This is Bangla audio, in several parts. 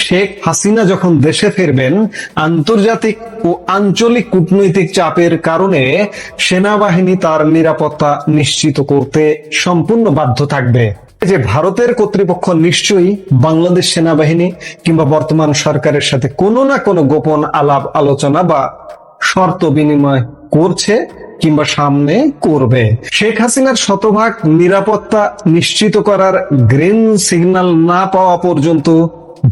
শেখ হাসিনা যখন দেশে ফিরবেন, আন্তর্জাতিক ও আঞ্চলিক কূটনৈতিক চাপের কারণে সেনাবাহিনী তার নিরাপত্তা নিশ্চিত করতে সম্পূর্ণ বাধ্য থাকবে। যে ভারতের কর্তৃপক্ষ নিশ্চয়ই বাংলাদেশ সেনাবাহিনী কিংবা বর্তমান সরকারের সাথে কোনো না কোনো গোপন আলাপ আলোচনা বা শর্ত বিনিময় করছে কিংবা সামনে করবে। শেখ হাসিনার শতভাগ নিরাপত্তা নিশ্চিত করার গ্রিন সিগন্যাল না পাওয়া পর্যন্ত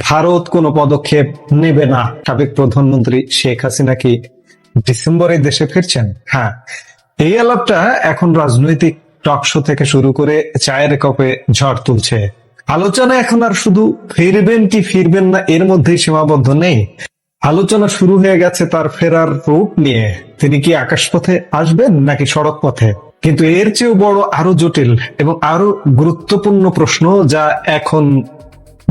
ভারত কোনো পদক্ষেপ নেবে না। সাবেক প্রধানমন্ত্রী শেখ হাসিনা কি ডিসেম্বরে দেশে ফিরছেন? হ্যাঁ, এই আলাপটা এখন রাজনৈতিক টকশো থেকে শুরু করে চায়ের কাপে ঝড় তুলছে। আলোচনা এখন আর শুধু ফিরবেন কি ফিরবেন না এর মধ্যেই সীমাবদ্ধ নেই। আলোচনা শুরু হয়ে গেছে তার ফেরার রুট নিয়ে। তিনি কি আকাশপথে আসবেন নাকি সড়ক পথে? কিন্তু এর চেয়েও বড়, আরো জটিল এবং আরো গুরুত্বপূর্ণ প্রশ্ন যা এখন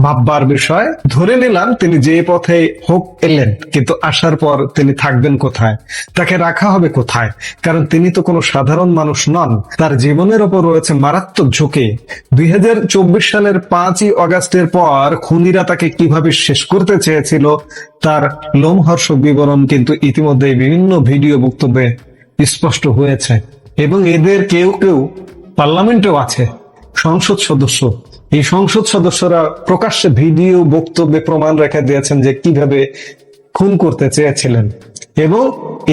ভাববার বিষয়। ধরে নিলাম তিনি যে পথে হোক এলেন, কিন্তু আসার পর তিনি থাকবেন কোথায়? তাকে রাখা হবে কোথায়? কারণ তিনি তো কোনো সাধারণ মানুষ নন, তার জীবনের ওপর রয়েছে মারাত্মক ঝুঁকি। 2024 সালের 5ই আগস্টের পর খুনিরা তাকে কিভাবে শেষ করতে চেয়েছিল তার লোমহর্ষক বিবরণ কিন্তু ইতিমধ্যে বিভিন্ন ভিডিও বক্তব্যে স্পষ্ট হয়েছে। এবং এদের কেউ কেউ পার্লামেন্টেও আছে, সংসদ সদস্য। এই সংসদ সদস্যরা প্রকাশ্যে ভিডিও বক্তব্যে প্রমাণ রেখে দিয়েছেন যে কিভাবে খুন করতে চেয়েছিলেন, এবং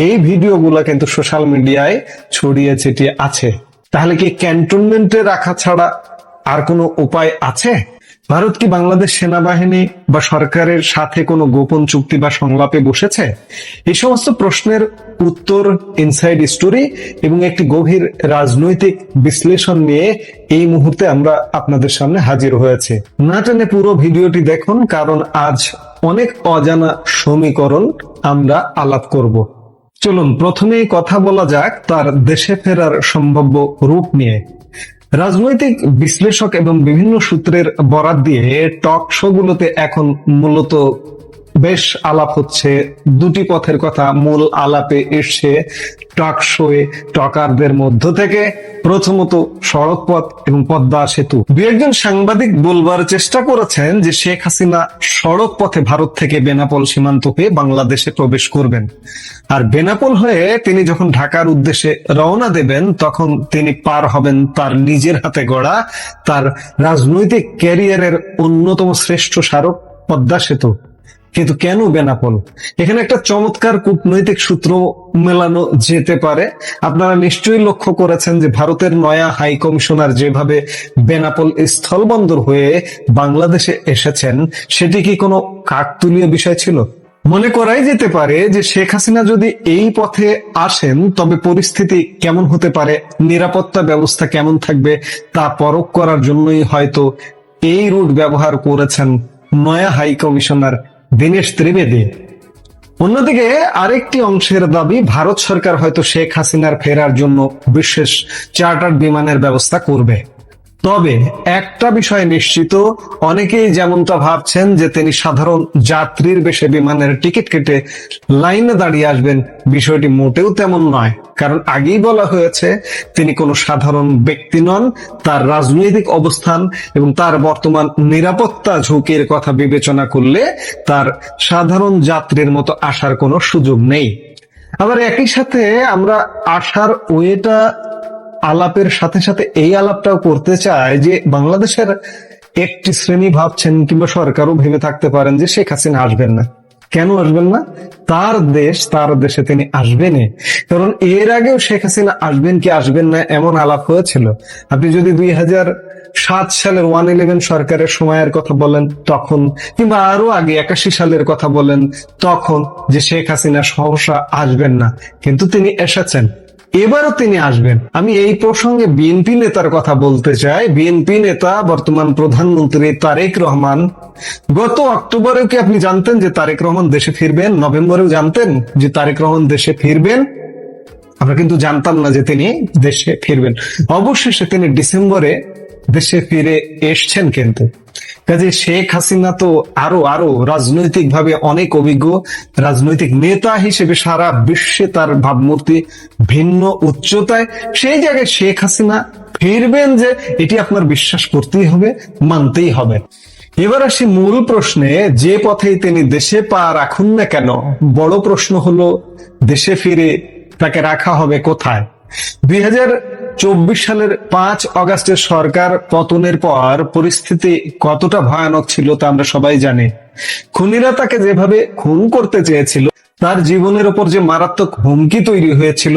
এই ভিডিওগুলো কিন্তু সোশ্যাল মিডিয়ায় ছড়িয়ে ছিটিয়ে আছে। তাহলে কি ক্যান্টনমেন্টে রাখা ছাড়া আর কোনো উপায় আছে? ভারত কি বাংলাদেশ সেনাবাহিনী বা সরকারের সাথে কোনো গোপন চুক্তি বা সংলাপে বসেছে? এই সমস্ত প্রশ্নের উত্তর ইনসাইড স্টোরি এবং একটি গভীর রাজনৈতিক বিশ্লেষণ নিয়ে এই মুহূর্তে আমরা আপনাদের সামনে হাজির হয়েছে। না টেনে পুরো ভিডিওটি দেখুন, কারণ আজ অনেক অজানা সমীকরণ আমরা আলাপ করব। চলুন প্রথমেই কথা বলা যাক তার দেশে ফেরার সম্ভাব্য রূপ নিয়ে। রাজনৈতিক বিশ্লেষক এবং বিভিন্ন সূত্রের বরাত দিয়ে টক শো গুলোতে এখন মূলত বেশ আলাপ হচ্ছে। দুটি পথের কথা মূল আলাপে এসছে টক শোয়ে টকারদের মধ্য থেকে। প্রথমত সড়ক পথ এবং পদ্মা সেতু। দু একজন সাংবাদিক বলবার চেষ্টা করেছেন যে শেখ হাসিনা সড়ক পথে ভারত থেকে বেনাপোল সীমান্ত হয়ে বাংলাদেশে প্রবেশ করবেন, আর বেনাপোল হয়ে তিনি যখন ঢাকার উদ্দেশ্যে রওনা দেবেন তখন তিনি পার হবেন তার নিজের হাতে গড়া, তার রাজনৈতিক ক্যারিয়ারের অন্যতম শ্রেষ্ঠ স্মারক পদ্মা সেতু। কিন্তু কেন বেনাপোল? এখানে একটা চমৎকার কূটনৈতিক সূত্র মেলানো যেতে পারে। আপনারা নিশ্চয়ই লক্ষ্য করেছেন যে ভারতের নয়া হাই কমিশনার যেভাবে বেনাপোল স্থলবন্দর হয়ে বাংলাদেশে এসেছেন, সেটি কি কোনো কাকতালীয় বিষয় ছিল? মনে করাই যেতে পারে যে শেখ হাসিনা যদি এই পথে আসেন তবে পরিস্থিতি কেমন হতে পারে, নিরাপত্তা ব্যবস্থা কেমন থাকবে তা পরখ করার জন্যই হয়তো এই রুট ব্যবহার করেছেন নয়া হাই কমিশনার দীনেশ ত্রিবেদী। অন্যদিকে আরেকটি অংশের দাবি ভারত সরকার হয়তো শেখ হাসিনার ফেরার জন্য বিশেষ চার্টার্ড বিমানের ব্যবস্থা করবে। তবে একটা বিষয় নিশ্চিত, অনেকেই যেমনটা ভাবছেন যে তিনি সাধারণ যাত্রীর বেশে বিমানের টিকিট কেটে লাইনে দাঁড়িয়ে আসবেন, বিষয়টি মোটেও তেমন নয়। কারণ আগেই বলা হয়েছে তিনি কোনো সাধারণ ব্যক্তি নন। তার রাজনৈতিক অবস্থান এবং তার বর্তমান নিরাপত্তা ঝুঁকির কথা বিবেচনা করলে তার সাধারণ যাত্রীর মতো আসার কোনো সুযোগ নেই। আবার একই সাথে আমরা আসার ওয়েটা আলাপের সাথে সাথে এই আলাপটাও করতে চাই যে বাংলাদেশের একটি শ্রেণী ভাবছেন কিংবা সরকারও ভেবে থাকতে পারেন যে শেখ হাসিনা আসবেন না। কেন আসবেন না? তার দেশ, তার দেশে তিনি আসবেন। কারণ এর আগেও শেখ হাসিনা আসবেন কি আসবেন না এমন আলাপ হয়েছিল। আপনি যদি 2007 সালের 111 সরকারের সময়ের কথা বলেন তখন, কিংবা আরো আগে 81 সালের কথা বলেন তখন, যে শেখ হাসিনা সহসা আসবেন না, কিন্তু তিনি এসেছেন। এবারও তিনি আসবেন। আমি এই প্রসঙ্গে বিএনপি নেতার কথা বলতে চাই। বিএনপি নেতা বর্তমান প্রধানমন্ত্রী তারেক রহমান, গত অক্টোবরেও কি আপনি জানতেন যে তারেক রহমান দেশে ফিরবেন? নভেম্বরেও জানতেন যে তারেক রহমান দেশে ফিরবেন? আমরা কিন্তু জানতাম না যে তিনি দেশে ফিরবেন। অবশেষে তিনি ডিসেম্বরে দেশে ফিরে এসছেন। কিন্তু কাজে শেখ হাসিনা তো আরো রাজনৈতিক ভাবে অনেক অভিজ্ঞ রাজনৈতিক নেতা হিসেবে সারা বিশ্বে তার ভাবমূর্তি ভিন্ন উচ্চতায়। সেই জায়গায় শেখ হাসিনা ফিরবেন যে এটি আপনার বিশ্বাস করতেই হবে, মানতেই হবে। এবার আসি মূল প্রশ্নে, যে পথেই তিনি দেশে পা রাখুন না কেন, বড় প্রশ্ন হলো দেশে ফিরে তাকে রাখা হবে কোথায়? 2024 সালের 5 অগাস্টের সরকার পতনের পর পরিস্থিতি কতটা ভয়ানক ছিল তা আমরা সবাই জানি। খুনিরা তাকে যেভাবে খুন করতে চেয়েছিল, তার জীবনের উপর যে মারাত্মক হুমকি তৈরি হয়েছিল,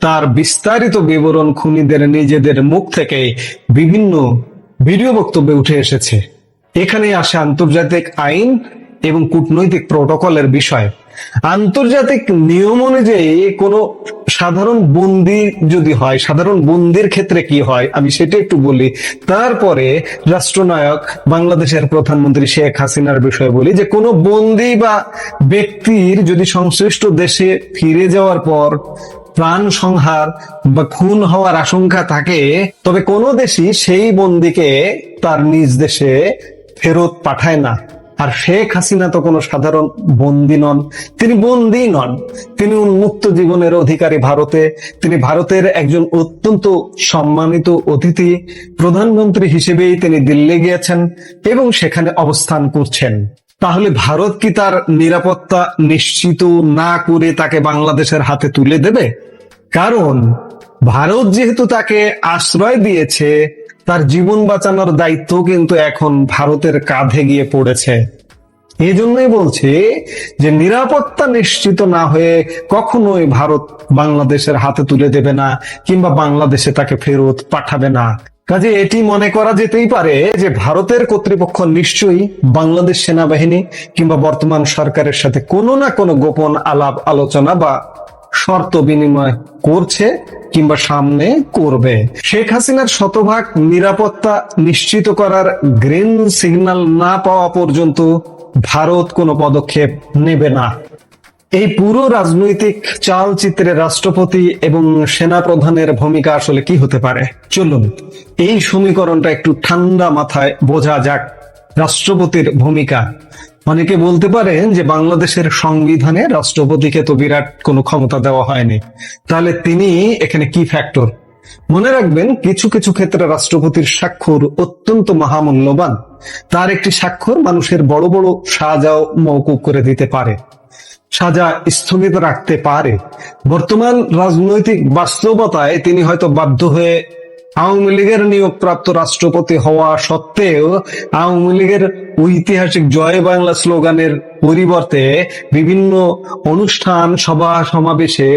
তার বিস্তারিত বিবরণ খুনিদের নিজেদের মুখ থেকে বিভিন্ন ভিডিও বক্তব্যে উঠে এসেছে। এখানে আসে আন্তর্জাতিক আইন এবং কূটনৈতিক প্রটোকলের বিষয়। আন্তর্জাতিক নিয়ম অনুযায়ী কোনো সাধারণ বন্দী যদি হয়, সাধারণ বন্দির ক্ষেত্রে কি হয় আমি সেটা একটু বলি, তারপরে রাষ্ট্রনায়ক বাংলাদেশের প্রধানমন্ত্রী শেখ হাসিনার বিষয়ে বলি। যে কোনো বন্দী বা ব্যক্তির যদি সংশ্লিষ্ট দেশে ফিরে যাওয়ার পর প্রাণ সংহার বা খুন হওয়ার আশঙ্কা থাকে, তবে কোনো দেশই সেই বন্দীকে তার নিজ দেশে ফেরত পাঠায় না। আর শেখ হাসিনা তো কোনো সাধারণ বন্দী নন, তিনি বন্দী নন, তিনি উন্মুক্ত জীবনের অধিকারী ভারতে। তিনি ভারতের একজন অত্যন্ত সম্মানিত অতিথি, প্রধানমন্ত্রী হিসেবেই তিনি দিল্লি গিয়েছেন এবং সেখানে অবস্থান করছেন। তাহলে ভারত কি তার নিরাপত্তা নিশ্চিত না করে তাকে বাংলাদেশের হাতে তুলে দেবে? কারণ ভারত যেহেতু তাকে আশ্রয় দিয়েছে, তার জীবন বাঁচানোর দায়িত্ব কিন্তু এখন ভারতের কাঁধে গিয়ে পড়েছে। এই জন্যই বলছি যে নিরাপত্তা নিশ্চিত না হয়ে কখনোই ভারত বাংলাদেশের হাতে তুলে দেবে না, কিংবা বাংলাদেশে তাকে ফেরত পাঠাবে না। কাজে এটি মনে করা যেতেই পারে যে ভারতের কর্তৃপক্ষ নিশ্চয়ই বাংলাদেশ সেনাবাহিনী কিংবা বর্তমান সরকারের সাথে কোনো না কোনো গোপন আলাপ আলোচনা বা শর্ত বিনিময় করছে কিংবা সামনে করবে। শেখ হাসিনার শতভাগ নিরাপত্তা নিশ্চিত করার গ্রিন সিগন্যাল না পাওয়া পর্যন্ত ভারত কোনো পদক্ষেপ নেবে না। এই পুরো রাজনৈতিক চালচিত্রে রাষ্ট্রপতি এবং সেনা প্রধানের ভূমিকা আসলে কি হতে পারে, চলুন এই সমীকরণটা একটু ঠান্ডা মাথায় বোঝা যাক। রাষ্ট্রপতির ভূমিকা, অনেকে বলতে পারেন যে বাংলাদেশের সংবিধানে রাষ্ট্রপতিকে তো বিরাট কোনো ক্ষমতা দেওয়া হয়নি, তাহলে তিনি এখানে কি ফ্যাক্টর? মনে রাখবেন, কিছু কিছু ক্ষেত্রে রাষ্ট্রপতির স্বাক্ষর অত্যন্ত মহামূল্যবান। তার একটি স্বাক্ষর মানুষের বড় বড় সাজাও মওকুফ করে দিতে পারে, সাজা স্থগিত রাখতে পারে। বর্তমান রাজনৈতিক বাস্তবতায় তিনি হয়তো বাধ্য হয়ে আওয়ামী লীগের নিয়োগপ্রাপ্ত রাষ্ট্রপতি হওয়া সত্ত্বেও আওয়ামী লীগের ঐতিহাসিক জয় বাংলা স্লোগানের পরিবর্তে বিভিন্ন অনুষ্ঠান সভা সমাবেশে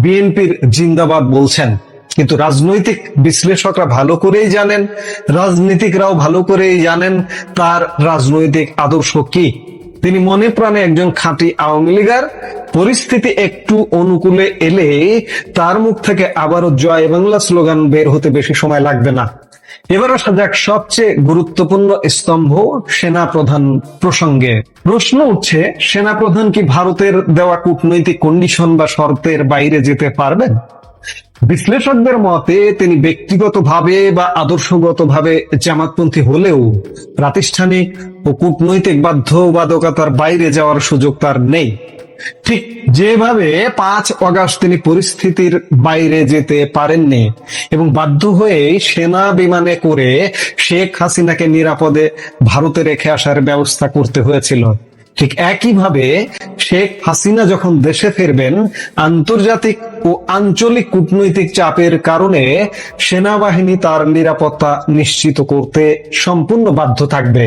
বিএনপির জিন্দাবাদ বলছেন। কিন্তু রাজনৈতিক বিশ্লেষকরা ভালো করেই জানেন, রাজনীতিকরাও ভালো করেই জানেন তার রাজনৈতিক আদর্শ কি। তিনি মনে প্রাণে একজন খাঁটি আওয়ামী লীগার। পরিস্থিতি একটু অনুকূলে এলে তার মুখ থেকে আবারও জয় বাংলা স্লোগান বের হতে বেশি সময় লাগবে না। এবার আসা যাক সবচেয়ে গুরুত্বপূর্ণ স্তম্ভ সেনা প্রধান প্রসঙ্গে। প্রশ্ন উঠছে, সেনা প্রধান কি ভারতের দেওয়া কূটনৈতিক কন্ডিশন বা শর্তের বাইরে যেতে পারবেন? বিশ্লেষকদের মতে তিনি ব্যক্তিগতভাবে বা আদর্শগতভাবে জামাতপন্থী হলেও প্রাতিষ্ঠানিক ও কূটনৈতিক বাধ্যবাধকতার বাইরে যাওয়ার সুযোগ তার নেই। ঠিক যেভাবে 5 অগাস্ট তিনি পরিস্থিতির বাইরে যেতে পারেননি এবং বাধ্য হয়ে সেনা বিমানে করে শেখ হাসিনাকে নিরাপদে ভারতে রেখে আসার ব্যবস্থা করতে হয়েছিল, ঠিক একইভাবে শেখ হাসিনা যখন দেশে ফিরবেন, আন্তর্জাতিক ও আঞ্চলিক কূটনৈতিক চাপের কারণে সেনাবাহিনী তার নিরাপত্তা নিশ্চিত করতে সম্পূর্ণ বাধ্য থাকবে।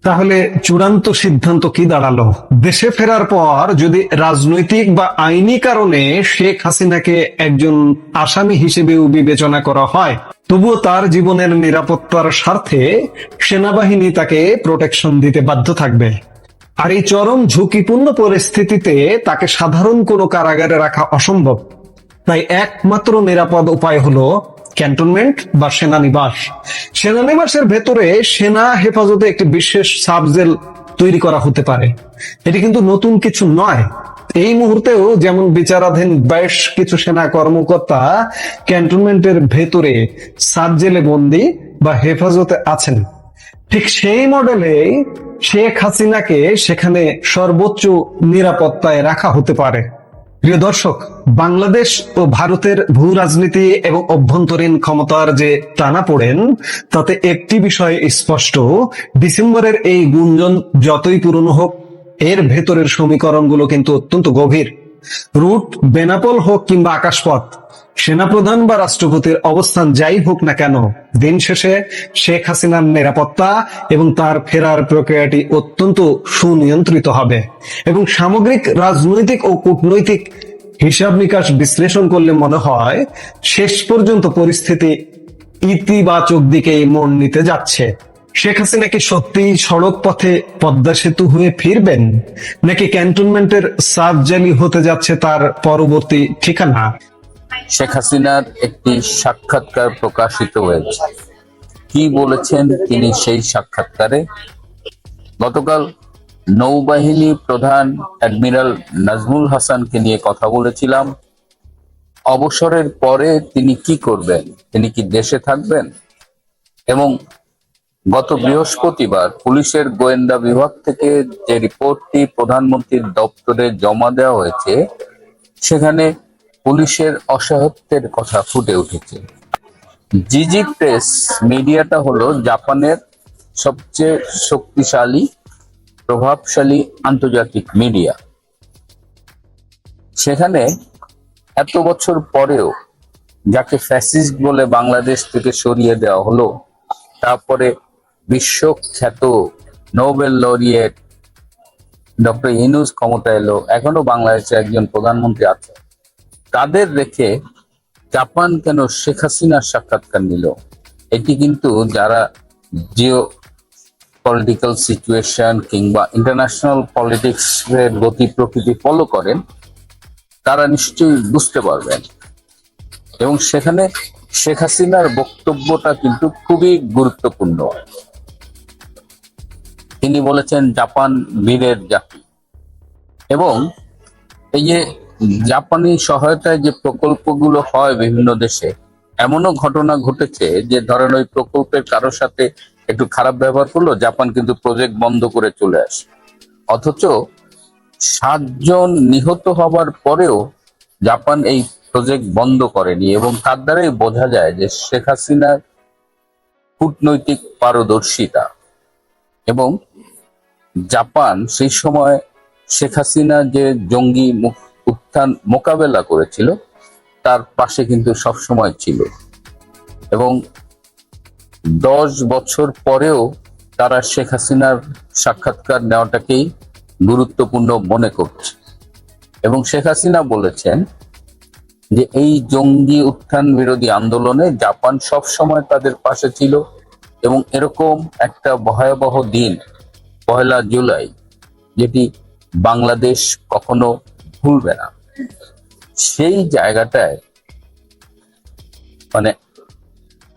তাহলে চূড়ান্ত সিদ্ধান্ত কি দাঁড়ালো? দেশে ফেরার পর যদি রাজনৈতিক বা আইনি কারণে শেখ হাসিনাকে একজন আসামি হিসেবেও বিবেচনা করা হয়, তবুও তার জীবনের নিরাপত্তার স্বার্থে সেনাবাহিনী তাকে প্রোটেকশন দিতে বাধ্য থাকবে। আর এই চরম ঝুঁকিপূর্ণ পরিস্থিতিতে তাকে সাধারণ কোনো কারাগারে রাখা অসম্ভব। তাই একমাত্র নিরাপদ উপায় হলো ক্যান্টনমেন্ট বা সেনানিবাস। সেনানিবাসের ভেতরে সেনা হেফাজতে একটি বিশেষ সাবজেল তৈরি করা হতে পারে। এটি কিন্তু নতুন কিছু নয়। এই মুহূর্তেও যেমন বিচারাধীন বেশ কিছু সেনা কর্মকর্তা ক্যান্টনমেন্টের ভেতরে সাবজেলে বন্দী বা হেফাজতে আছেন, ঠিক সেই মডেলে শেখ হাসিনাকে সেখানে সর্বোচ্চ নিরাপত্তায় রাখা হতে পারে। প্রিয় দর্শক, বাংলাদেশ ও ভারতের ভূ রাজনীতি এবং অভ্যন্তরীণ ক্ষমতার যে টানাপোড়েন, তাতে একটি বিষয় স্পষ্ট: ডিসেম্বরের এই গুঞ্জন যতই পুরনো হোক, এর ভেতরের সমীকরণগুলো কিন্তু অত্যন্ত গভীর। রুট বেনাপোল হোক কিংবা আকাশপথ, সেনাপ্রধান বা রাষ্ট্রপতির অবস্থান যাই হোক না কেন, দিন শেষে শেখ হাসিনার নিরাপত্তা এবং তার ফেরার প্রক্রিয়াটি অত্যন্ত সুনিয়ন্ত্রিত হবে। এবং সামগ্রিক রাজনৈতিক ও কূটনৈতিক হিসাব নিকাশ বিশ্লেষণ করলে মনে হয় শেষ পর্যন্ত পরিস্থিতি ইতিবাচক দিকেই মোড় নিতে যাচ্ছে। শেখ হাসিনা কি সত্যি সড়ক পথে পদ্মা সেতু হয়ে ফিরবেন, নাকি ক্যান্টনমেন্টের সার্জারি হতে যাচ্ছে তার পরবর্তী ঠিকানা? শেখ হাসিনার একটি সাক্ষাৎকার প্রকাশিত হয়েছে। কি বলেছেন তিনি সেই সাক্ষাৎকারে? গতকাল নৌবাহিনী প্রধান অ্যাডমিরাল নাজমুল হাসানকে নিয়ে কথা বলেছিলাম। অবসরের পরে তিনি কি করবেন, তিনি কি দেশে থাকবেন? এবং গত বৃহস্পতিবার পুলিশের গোয়েন্দা বিভাগ থেকে যে রিপোর্টটি প্রধানমন্ত্রীর দপ্তরে জমা দেওয়া হয়েছে, সেখানে পুলিশের অসহায়ত্বের কথা ফুটে উঠেছে। জিজি প্রেস মিডিয়াটা হলো জাপানের সবচেয়ে শক্তিশালী প্রভাবশালী আন্তর্জাতিক মিডিয়া। সেখানে এত বছর পরেও যাকে ফ্যাসিস্ট বলে বাংলাদেশ থেকে সরিয়ে দেওয়া হলো, তারপরে বিশ্বখ্যাত নোবেল লরিয়েট ডক্টর ইউনূস ক্ষমতা এলো, এখনো বাংলাদেশে একজন প্রধানমন্ত্রী আছে, তাদের রেখে জাপান কেন শেখ হাসিনার সাক্ষাৎকার নিল? এটি কিন্তু যারা জিও পলিটিক্যাল সিচুয়েশন কিংবা ইন্টারন্যাশনাল পলিটিক্স এর গতি প্রকৃতি ফলো করেন, তারা নিশ্চয়ই বুঝতে পারবেন। এবং সেখানে শেখ হাসিনার বক্তব্যটা কিন্তু খুবই গুরুত্বপূর্ণ। তিনি বলেছেন জাপান বীরের জাতি, এবং এই যে জাপানি সহায়তায় যে প্রকল্পগুলো হয় বিভিন্ন দেশে, এমনও ঘটনা ঘটেছে যে ধরেন ওই প্রকল্পের কারোর সাথে একটু খারাপ ব্যবহার করলো, জাপান কিন্তু প্রজেক্ট বন্ধ করে চলে আসে। অথচ 7 জন নিহত হবার পরেও জাপান এই প্রজেক্ট বন্ধ করেনি, এবং তার দ্বারাই বোঝা যায় যে শেখ হাসিনার কূটনৈতিক পারদর্শিতা। এবং জাপান সেই সময় শেখ হাসিনা যে জঙ্গি উত্থান মোকাবেলা করেছিল, তার পাশে কিন্তু সবসময় ছিল। এবং 10 বছর পরেও তারা শেখ হাসিনার সাক্ষাৎকার নেওয়াটাকেই গুরুত্বপূর্ণ মনে করছে। এবং শেখ হাসিনা বলেছেন যে এই জঙ্গি উত্থান বিরোধী আন্দোলনে জাপান সব সময় তাদের পাশে ছিল, এবং এরকম একটা ভয়াবহ দিন 1 জুলাই, যেটি বাংলাদেশ কখনো ভুলবে না। সেই জায়গাটায় মানে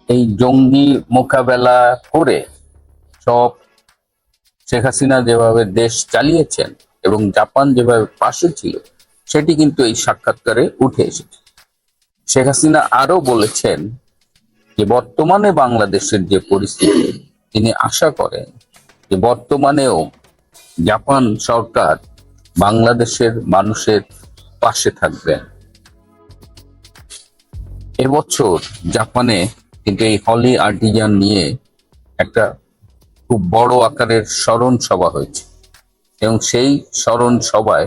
এই জঙ্গি মোকাবেলা করে সব শেখ হাসিনা যেভাবে দেশ চালিয়েছেন এবং জাপান যেভাবে পাশে ছিল, সেটি কিন্তু এই সাক্ষাৎকারে উঠে এসেছে। শেখ হাসিনা আরো বলেছেন যে বর্তমানে বাংলাদেশের যে পরিস্থিতি, তিনি আশা করেন যে বর্তমানেও জাপান সরকার বাংলাদেশের মানুষের পাশে থাকবেন। এবছর জাপানে কিন্তু এই হলি আর্টিজান নিয়ে একটা খুব বড় আকারের স্মরণ সভা হয়েছে, এবং সেই স্মরণ সভায়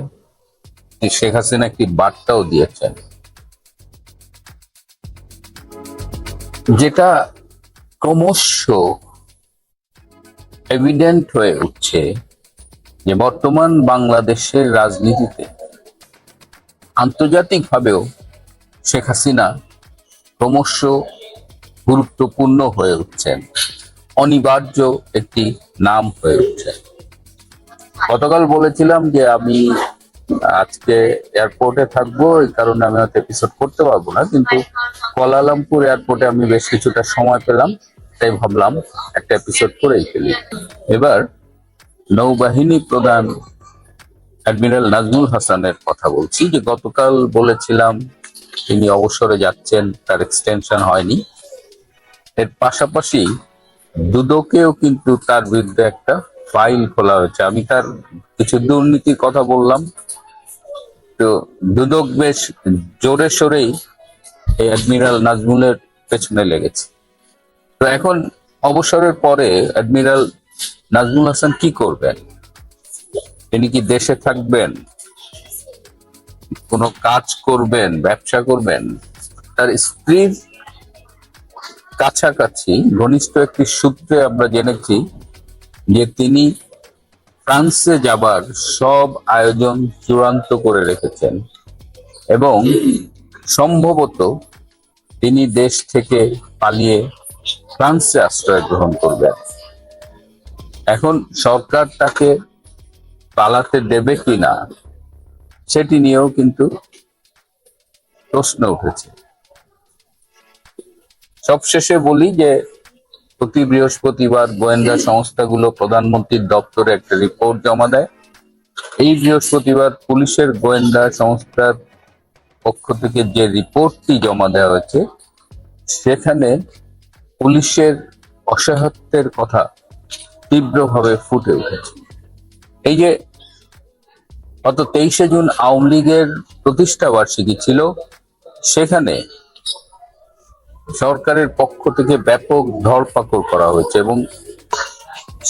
শেখ হাসিনা একটি বার্তাও দিয়েছেন, যেটা ক্রমশ এভিডেন্ট হয়ে উঠছে যে বর্তমান বাংলাদেশের রাজনীতিতে আন্তর্জাতিকভাবেও শেখ হাসিনা ক্রমশ গুরুত্বপূর্ণ হয়ে উঠছেন, অনিবার্য একটি নাম হয়ে উঠছেন। গতকাল বলেছিলাম যে আমি আজকে এয়ারপোর্টে থাকবো, এই কারণে আমি হয়তো এপিসোড করতে পারবো না, কিন্তু কুয়ালালামপুর এয়ারপোর্টে আমি বেশ কিছুটা সময় পেলাম, তাই ভাবলাম একটা এপিসোড করেই ফেলি। এবার নৌবাহিনী প্রধান অ্যাডমিরাল নাজমুল হাসানের কথা বলছি, যে গতকাল বলেছিলাম তিনি অবসরে যাচ্ছেন, তার এক্সটেনশন হয়নি। এর পাশাপাশি দুদকেও কিন্তু তার বিরুদ্ধে একটা ফাইল খোলা হয়েছে। আমি তার কিছু দুর্নীতির কথা বললাম, তো দুদক বেশ জোরে সোরেই এই অ্যাডমিরাল নাজমুলের পেছনে লেগেছে। তো এখন অবসরের পরে অ্যাডমিরাল নাজমুল হাসান কি করবেন? তিনি কি দেশে থাকবেন, কোনো কাজ করবেন, ব্যবসা করবেন? তার স্ত্রীর কাছাকাছি ঘনিষ্ঠ একটি সূত্রে আমরা জেনেছি যে তিনি ফ্রান্সে যাবার সব আয়োজন চূড়ান্ত করে রেখেছেন এবং সম্ভবত তিনি দেশ থেকে পালিয়ে ফ্রান্সে আশ্রয় গ্রহণ করবেন। এখন সরকার তাকে পালাতে দেবে কিনা সেটি নিয়েও কিন্তু প্রশ্ন উঠেছে। সবশেষে বলি যে প্রতি বৃহস্পতিবার গোয়েন্দা সংস্থাগুলো প্রধানমন্ত্রীর দপ্তরে একটা রিপোর্ট জমা দেয়। এই বৃহস্পতিবার পুলিশের গোয়েন্দা সংস্থার পক্ষ থেকে যে রিপোর্টটি জমা দেওয়া হয়েছে সেখানে পুলিশের অসহায়ত্বের কথা তীব্রভাবে ফুটে উঠেছে। এই যে গত 23শে জুন আওয়ামী লীগের প্রতিষ্ঠা বার্ষিকী ছিল, সেখানে সরকারের পক্ষ থেকে ব্যাপক ধরপাকড় করা হয়েছে এবং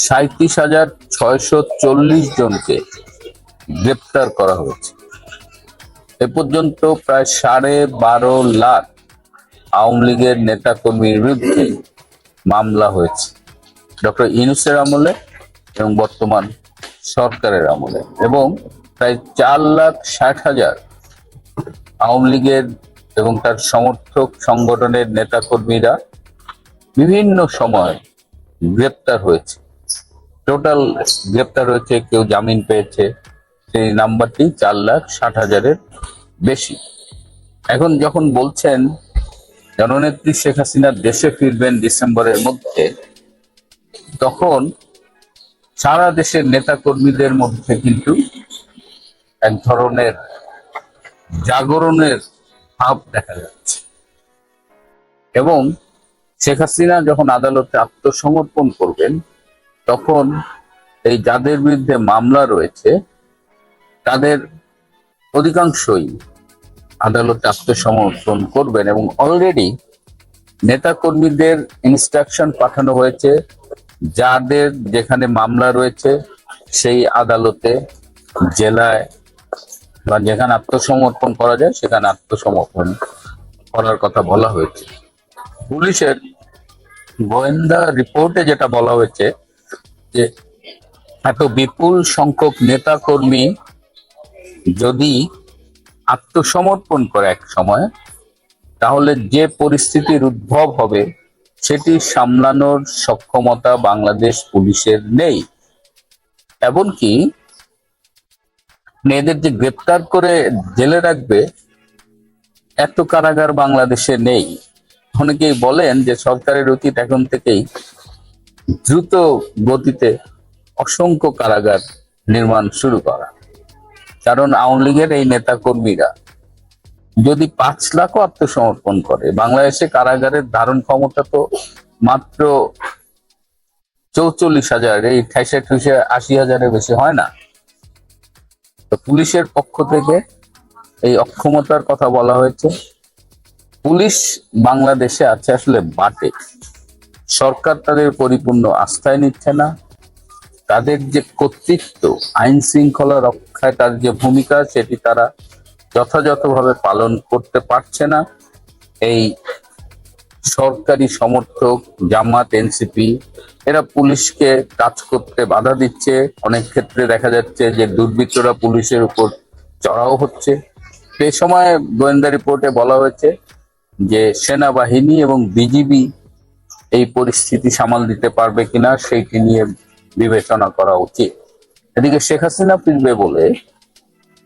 37,640 জনকে গ্রেপ্তার করা হয়েছে। এ পর্যন্ত প্রায় 12.5 লাখ আওয়ামী লীগের নেতা কর্মীর বিরুদ্ধে মামলা হয়েছে ডক্টর ইউনূসের আমলে এবং বর্তমান সরকারের আমলে, এবং প্রায় 4,60,000 আওয়ামী লীগের এবং তার সমর্থক সংগঠনের নেতা কর্মীরা বিভিন্ন সময় গ্রেপ্তার হয়েছে। টোটাল গ্রেপ্তার হয়েছে, কেউ জামিন পেয়েছে, সেই নাম্বারটি 4,60,000-এর বেশি। এখন যখন বলছেন জননেত্রী শেখ হাসিনা দেশে ফিরবেন ডিসেম্বরের মধ্যে, তখন সারা দেশের নেতা কর্মীদের মধ্যে কিন্তু এক ধরনের জাগরণের ভাব দেখা যাচ্ছে। এবং শেখ হাসিনা যখন আদালতে আত্মসমর্পণ করবেন, তখন এই যাদের বিরুদ্ধে মামলা রয়েছে তাদের অধিকাংশই আদালতে আত্মসমর্পণ করবেন এবং অলরেডি নেতা কর্মীদের ইনস্ট্রাকশন পাঠানো হয়েছে যাদের যেখানে মামলা রয়েছে সেই আদালতে, জেলায় বা যেখানে আত্মসমর্পণ করা যায় সেখানে আত্মসমর্পণ করার কথা বলা হয়েছে। পুলিশের গোয়েন্দা রিপোর্টে যেটা বলা হয়েছে যে এত বিপুল সংখ্যক নেতা কর্মী যদি আত্মসমর্পণ করে এক সময়, তাহলে যে পরিস্থিতির উদ্ভব হবে সেটি সামলানোর সক্ষমতা বাংলাদেশ পুলিশের নেই। এমনকি এদের যে গ্রেপ্তার করে জেলে রাখবে এত কারাগার বাংলাদেশে নেই। অনেকেই বলেন যে সরকারের উচিত এখন থেকেই দ্রুত গতিতে অসংখ্য কারাগার নির্মাণ শুরু করা, কারণ আওয়ামী লীগের এই নেতা কর্মীরা যদি 5 লাখও আত্মসমর্পণ করে, বাংলাদেশে কারাগারের ধারণ ক্ষমতা তো মাত্র 44,000, এই 68-80,000-এর বেশি হয় না। তো পুলিশের পক্ষ থেকে এই অক্ষমতার কথা বলা হয়েছে। পুলিশ বাংলাদেশে আছে আসলে বাটে, সরকার তাদের পরিপূর্ণ আস্থায় নিচ্ছে না। তাদের যে কর্তৃত্ব, আইন শৃঙ্খলা রক্ষায় তার যে ভূমিকা, সেটি তারা যথাযথভাবে পালন করতে পারছে না। এই সরকারি সমর্থক জামাত, এনসিপি, এরা পুলিশকে কাজ করতে বাধা দিচ্ছে। অনেক ক্ষেত্রে দেখা যাচ্ছে যে দুর্বৃত্তরা পুলিশের উপর চড়াও হচ্ছে। সে সময় গোয়েন্দা রিপোর্টে বলা হয়েছে যে সেনাবাহিনী এবং বিজিবি এই পরিস্থিতি সামাল দিতে পারবে কিনা সেইটি নিয়ে বিবেচনা করা উচিত। এদিকে শেখ হাসিনা ফিরবে বলে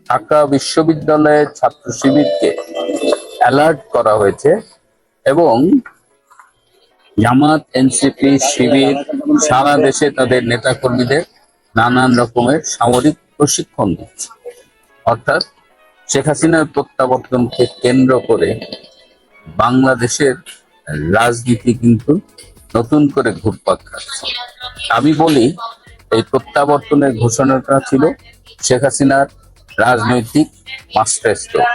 ঢাকা বিশ্ববিদ্যালয়ের ছাত্র শিবিরকে অ্যালার্ট করা হয়েছে এবং জামাত, এনসিপি, শিবির সারা দেশে তাদের নেতাকর্মীদের নানান রকমের সামরিক প্রশিক্ষণ দিচ্ছে। অর্থাৎ শেখ হাসিনার প্রত্যাবর্তনকে কেন্দ্র করে বাংলাদেশের রাজনীতি কিন্তু নতুন করে ঘুরপাক খাচ্ছে। আমি বলি এই প্রত্যাবর্তনের ঘোষণাটা ছিল শেখ হাসিনার রাজনৈতিক মাস্টারস্ট্রোক।